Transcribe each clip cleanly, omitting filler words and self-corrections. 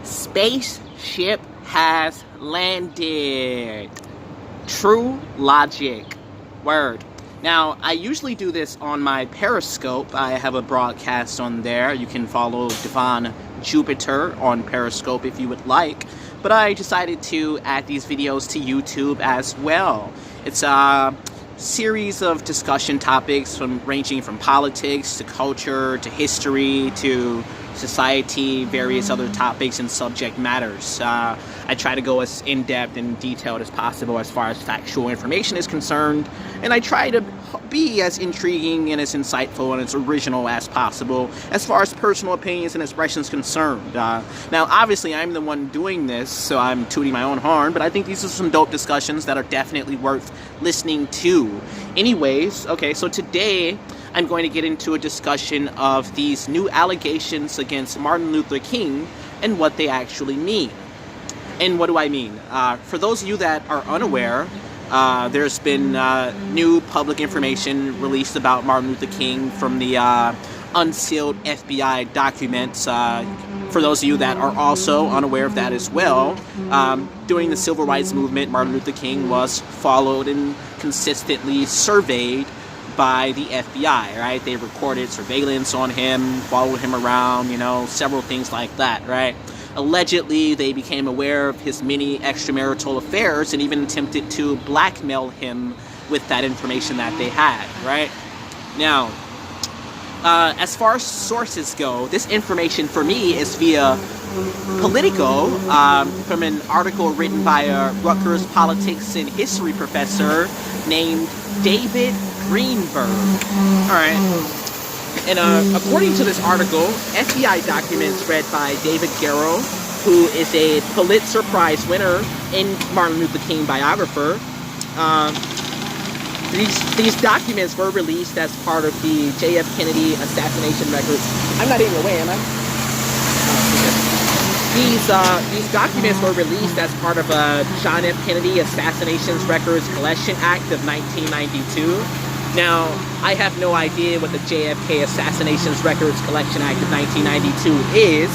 Spaceship has landed. True logic. Word. Now, I usually do this on my Periscope. I have a broadcast on there. You can follow Devon Jupiter on Periscope if you would like. But I decided to add these videos to YouTube as well. It's a series of discussion topics ranging from politics to culture to history to society, various other topics and subject matters. I try to go as in-depth and detailed as possible as far as factual information is concerned, and I try to be as intriguing and as insightful and as original as possible as far as personal opinions and expressions concerned. Now, obviously, I'm the one doing this, so I'm tooting my own horn, but I think these are some dope discussions that are definitely worth listening to. Anyways, okay, so today I'm going to get into a discussion of these new allegations against Martin Luther King and what they actually mean. And what do I mean? For those of you that are unaware, there's been new public information released about Martin Luther King from the unsealed FBI documents. For those of you that are also unaware of that as well, during the Civil Rights Movement, Martin Luther King was followed and consistently surveyed by the FBI, right? They recorded surveillance on him, followed him around, several things like that, right? Allegedly, they became aware of his many extramarital affairs and even attempted to blackmail him with that information that they had, right? Now, as far as sources go, this information for me is via Politico, from an article written by a Rutgers politics and history professor named David Greenberg. All right. And according to this article, FBI documents read by David Garrow, who is a Pulitzer Prize winner and Martin Luther King biographer. These documents were released as part of the J.F. Kennedy assassination records. I'm not even away, am I? These documents were released as part of a John F. Kennedy Assassinations Records Collection Act of 1992. Now, I have no idea what the JFK Assassinations Records Collection Act of 1992 is.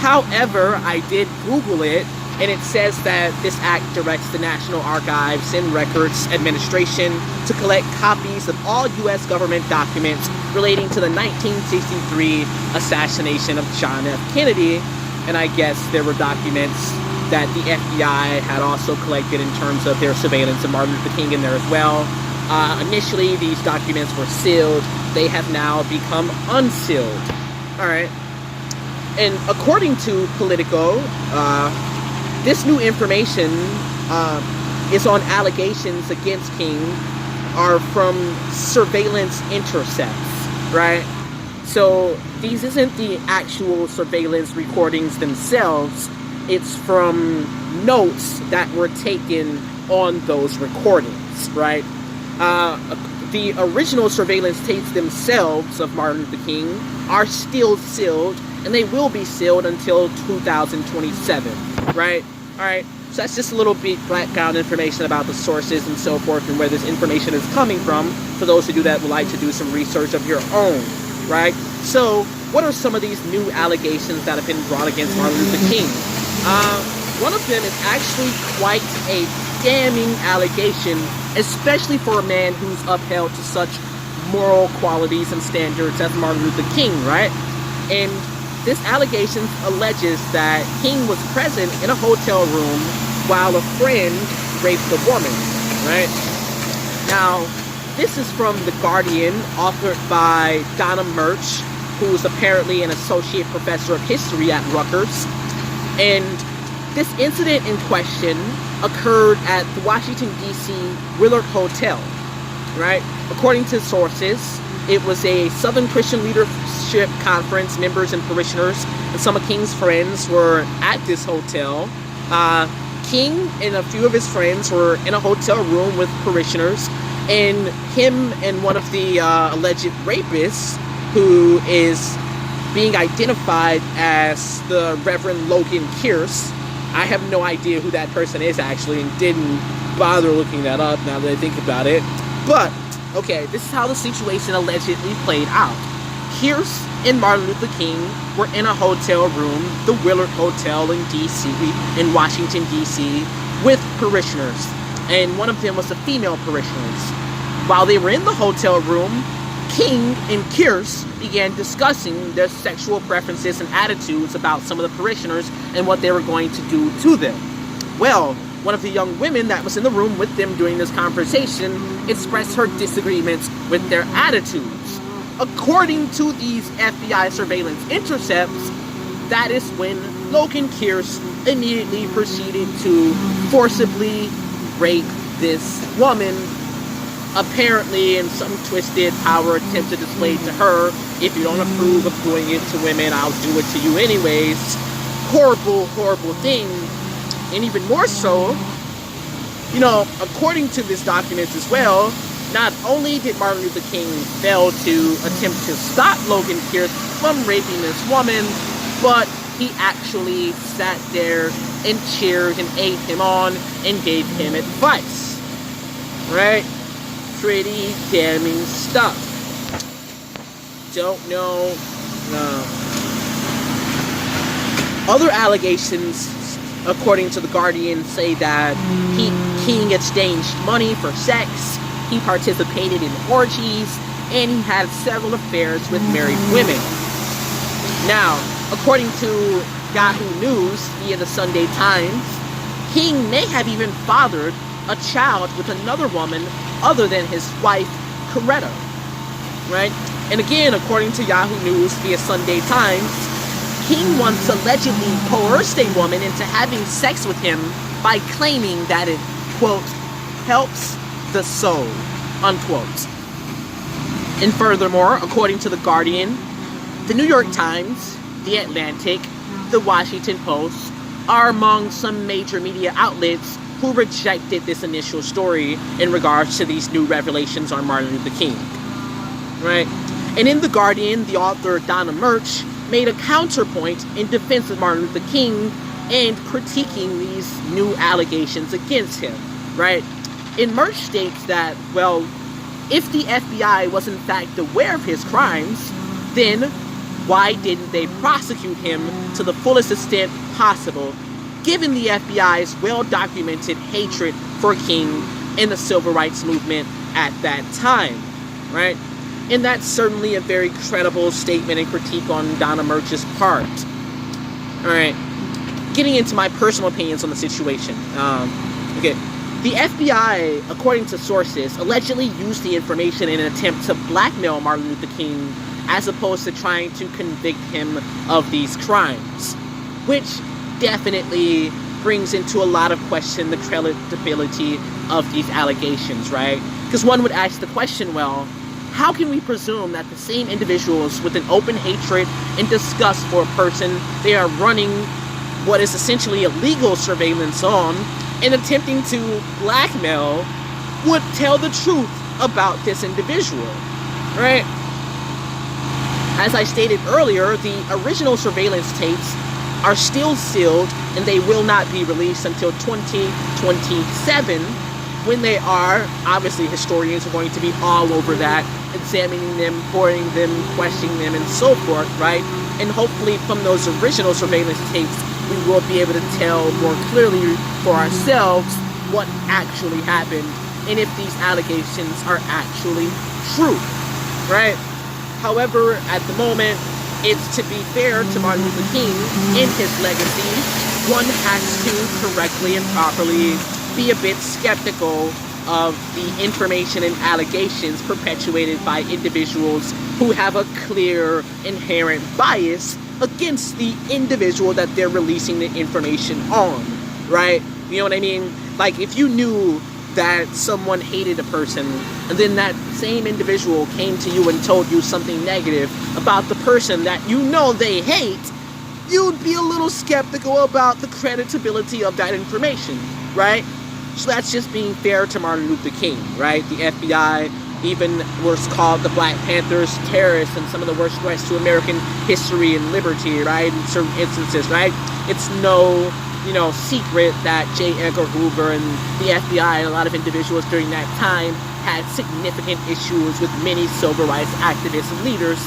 However, I did Google it, and it says that this act directs the National Archives and Records Administration to collect copies of all U.S. government documents relating to the 1963 assassination of John F. Kennedy. And I guess there were documents that the FBI had also collected in terms of their surveillance of Martin Luther King in there as well. Initially, these documents were sealed. They have now become unsealed. All right. And according to Politico, this new information is on allegations against King are from surveillance intercepts, right? So these isn't the actual surveillance recordings themselves. It's from notes that were taken on those recordings, right? The original surveillance tapes themselves of Martin Luther King are still sealed, and they will be sealed until 2027, right? All right, so that's just a little bit background information about the sources and so forth and where this information is coming from for those of you that would like to do some research of your own, right? So what are some of these new allegations that have been brought against Martin Luther King? One of them is actually quite a damning allegation, especially for a man who's upheld to such moral qualities and standards as Martin Luther King, right? And this allegation alleges that King was present in a hotel room while a friend raped a woman, right? Now, this is from The Guardian, authored by Donna Murch, who is apparently an associate professor of history at Rutgers. And this incident in question occurred at the Washington, D.C. Willard Hotel, right? According to sources, it was a Southern Christian Leadership Conference. Members and parishioners and some of King's friends were at this hotel. King and a few of his friends were in a hotel room with parishioners, and him and one of the alleged rapists, who is being identified as the Reverend Logan Kearse. I have no idea who that person is actually, and didn't bother looking that up now that I think about it. But, okay, this is how the situation allegedly played out. Kearse and Martin Luther King were in a hotel room, the Willard Hotel in D.C., in Washington, D.C., with parishioners. And one of them was a female parishioners. While they were in the hotel room, King and Kearse began discussing their sexual preferences and attitudes about some of the parishioners and what they were going to do to them. Well, one of the young women that was in the room with them during this conversation expressed her disagreements with their attitudes. According to these FBI surveillance intercepts, that is when Logan Kearse immediately proceeded to forcibly rape this woman, apparently in some twisted power attempt to display to her, if you don't approve of doing it to women, I'll do it to you anyways. Horrible, horrible thing. And even more so, according to this document as well, not only did Martin Luther King fail to attempt to stop Logan Kearse from raping this woman, but he actually sat there and cheered and egged him on and gave him advice. Right? Pretty damning stuff. Don't know. Other allegations, according to The Guardian, say that King exchanged money for sex, he participated in orgies, and he had several affairs with married women. Now, according to Yahoo News via the Sunday Times, King may have even fathered a child with another woman other than his wife, Coretta. Right? And again, according to Yahoo News via Sunday Times, King once allegedly coerced a woman into having sex with him by claiming that it, quote, helps the soul, unquote. And furthermore, according to The Guardian, the New York Times, The Atlantic, The Washington Post are among some major media outlets who rejected this initial story in regards to these new revelations on Martin Luther King. Right? And in The Guardian, the author Donna Murch made a counterpoint in defense of Martin Luther King and critiquing these new allegations against him, right? And Murch states that, well, if the FBI was in fact aware of his crimes, then why didn't they prosecute him to the fullest extent possible, given the FBI's well-documented hatred for King and the civil rights movement at that time, right? And that's certainly a very credible statement and critique on Donna Murch's part. Alright, getting into my personal opinions on the situation. The FBI, according to sources, allegedly used the information in an attempt to blackmail Martin Luther King as opposed to trying to convict him of these crimes, which definitely brings into a lot of question the credibility of these allegations, right? Because one would ask the question, well, how can we presume that the same individuals with an open hatred and disgust for a person they are running what is essentially illegal surveillance on and attempting to blackmail would tell the truth about this individual, right? As I stated earlier, the original surveillance tapes are still sealed and they will not be released until 2027, when they are. Obviously, historians are going to be all over that, examining them, pouring them, questioning them, and so forth, right? And hopefully from those original surveillance tapes, we will be able to tell more clearly for ourselves what actually happened and if these allegations are actually true, right? However, at the moment, it's to be fair to Martin Luther King and his legacy, one has to correctly and properly be a bit skeptical of the information and allegations perpetuated by individuals who have a clear inherent bias against the individual that they're releasing the information on, right? You know what I mean? Like, if you knew that someone hated a person, and then that same individual came to you and told you something negative about the person that you know they hate, you'd be a little skeptical about the credibility of that information, right? So that's just being fair to Martin Luther King, right? The FBI even was called the Black Panthers terrorists and some of the worst threats to American history and liberty, right? In certain instances, right? It's no, secret that J. Edgar Hoover and the FBI and a lot of individuals during that time had significant issues with many civil rights activists and leaders.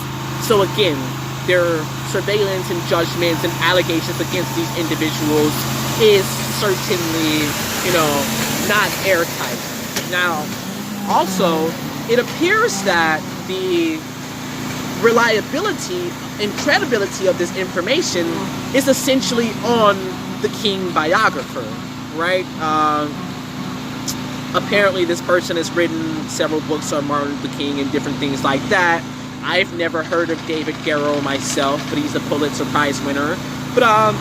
So again, their surveillance and judgments and allegations against these individuals is certainly, not airtight. Now, also, it appears that the reliability and credibility of this information is essentially on the King biographer, right? Apparently this person has written several books on Martin Luther King and different things like that. I've never heard of David Garrow myself, but he's a Pulitzer Prize winner. But,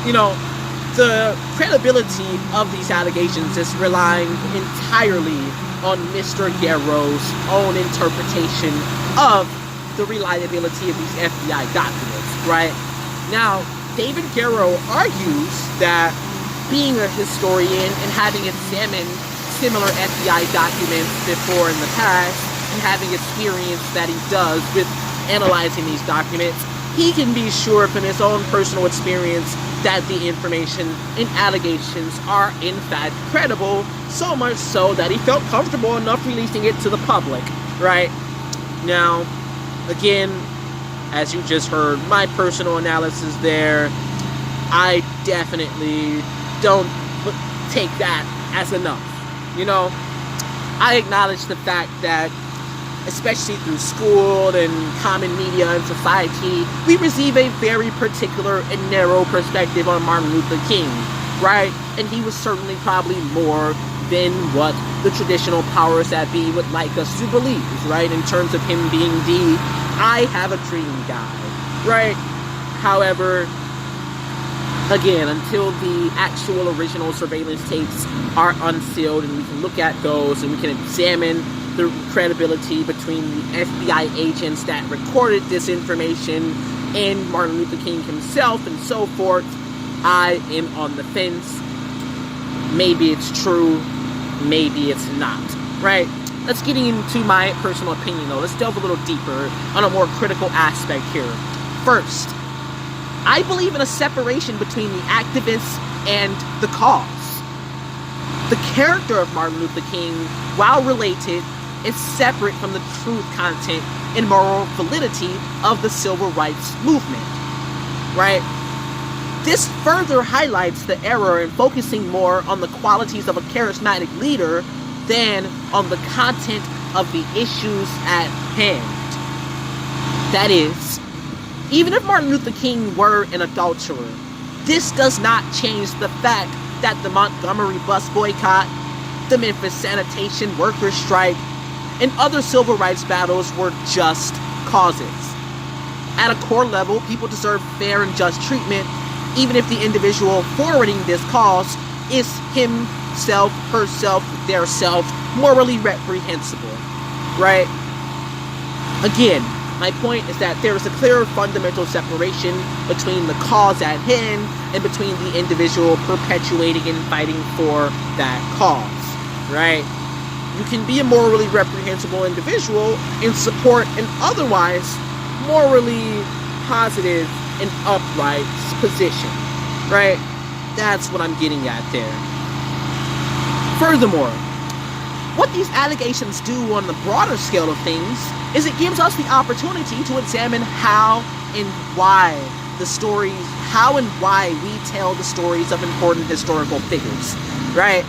the credibility of these allegations is relying entirely on Mr. Garrow's own interpretation of the reliability of these FBI documents, right? Now, David Garrow argues that being a historian and having examined similar FBI documents before in the past and having experience that he does with analyzing these documents, he can be sure from his own personal experience that the information and allegations are in fact credible, so much so that he felt comfortable enough releasing it to the public, right? Now, again, as you just heard, my personal analysis there, I definitely don't take that as enough. I acknowledge the fact that, especially through school and common media and society, we receive a very particular and narrow perspective on Martin Luther King, right? And he was certainly probably more than what the traditional powers that be would like us to believe, right? In terms of him being the I have a dream guy, right? However, again, until the actual original surveillance tapes are unsealed and we can look at those and we can examine the credibility between the FBI agents that recorded this information and Martin Luther King himself and so forth, I am on the fence. Maybe it's true, maybe it's not, right? Let's get into my personal opinion though. Let's delve a little deeper on a more critical aspect here. First, I believe in a separation between the activists and the cause. The character of Martin Luther King, while related, is separate from the truth content and moral validity of the civil rights movement, right? This further highlights the error in focusing more on the qualities of a charismatic leader than on the content of the issues at hand. That is, even if Martin Luther King were an adulterer, this does not change the fact that the Montgomery bus boycott, the Memphis sanitation workers' strike, and other civil rights battles were just causes. At a core level, people deserve fair and just treatment, even if the individual forwarding this cause is himself, herself, theirself, morally reprehensible, right? Again, my point is that there is a clear fundamental separation between the cause at hand and between the individual perpetuating and fighting for that cause, right? You can be a morally reprehensible individual and support an otherwise morally positive and upright position, right? That's what I'm getting at there. Furthermore, what these allegations do on the broader scale of things is it gives us the opportunity to examine how and why we tell the stories of important historical figures, right?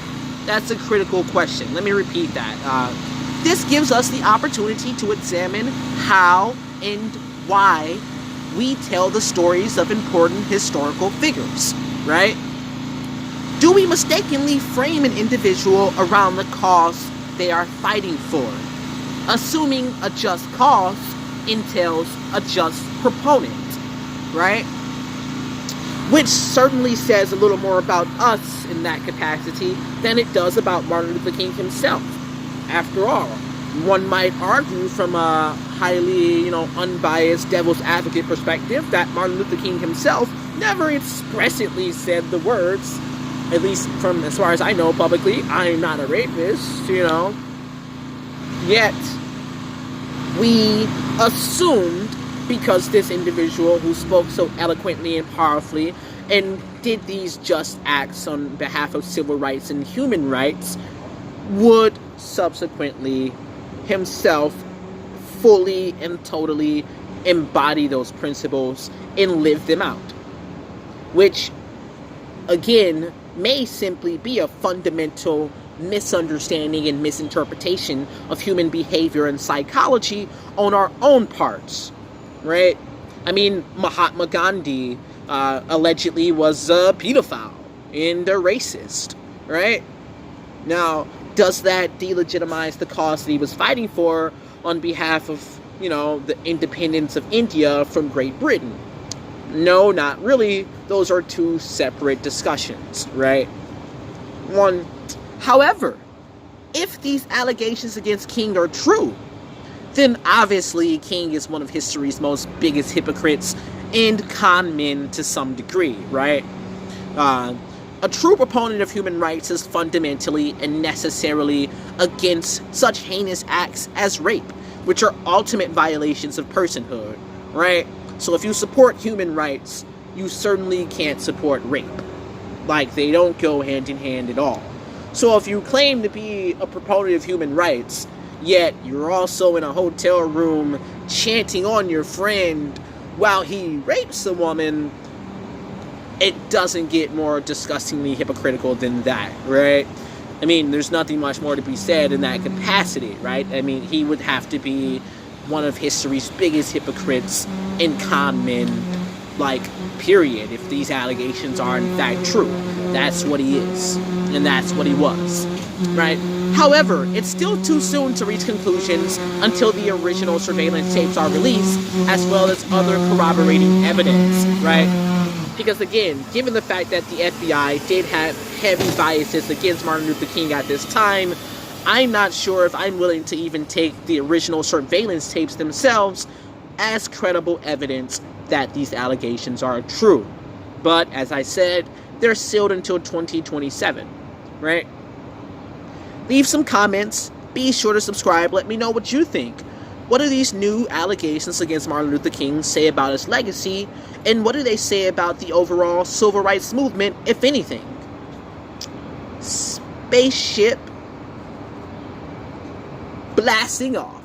That's a critical question. Let me repeat that. This gives us the opportunity to examine how and why we tell the stories of important historical figures, right? Do we mistakenly frame an individual around the cause they are fighting for, assuming a just cause entails a just proponent, right? Which certainly says a little more about us in that capacity than it does about Martin Luther King himself. After all, one might argue from a highly, unbiased devil's advocate perspective that Martin Luther King himself never expressly said the words, at least from as far as I know publicly, I'm not a rapist, Yet, we assumed, because this individual who spoke so eloquently and powerfully and did these just acts on behalf of civil rights and human rights would subsequently himself fully and totally embody those principles and live them out. Which, again, may simply be a fundamental misunderstanding and misinterpretation of human behavior and psychology on our own parts, right? I mean, Mahatma Gandhi allegedly was a pedophile and a racist, right? Now, does that delegitimize the cause that he was fighting for on behalf of, the independence of India from Great Britain? No, not really. Those are two separate discussions, right? However, if these allegations against King are true, then obviously King is one of history's most biggest hypocrites and con men to some degree, right? A true proponent of human rights is fundamentally and necessarily against such heinous acts as rape, which are ultimate violations of personhood, right? So if you support human rights, you certainly can't support rape. Like, they don't go hand in hand at all. So if you claim to be a proponent of human rights, yet you're also in a hotel room chanting on your friend while he rapes a woman, it doesn't get more disgustingly hypocritical than that, right? I mean, there's nothing much more to be said in that capacity, right? I mean, he would have to be one of history's biggest hypocrites and con men, period, if these allegations are in fact true. That's what he is, and that's what he was, right? However, it's still too soon to reach conclusions until the original surveillance tapes are released, as well as other corroborating evidence, right? Because again, given the fact that the FBI did have heavy biases against Martin Luther King at this time, I'm not sure if I'm willing to even take the original surveillance tapes themselves as credible evidence that these allegations are true. But, as I said, they're sealed until 2027, right? Leave some comments, be sure to subscribe, let me know what you think. What do these new allegations against Martin Luther King say about his legacy, and what do they say about the overall civil rights movement, if anything? Spaceship blasting off.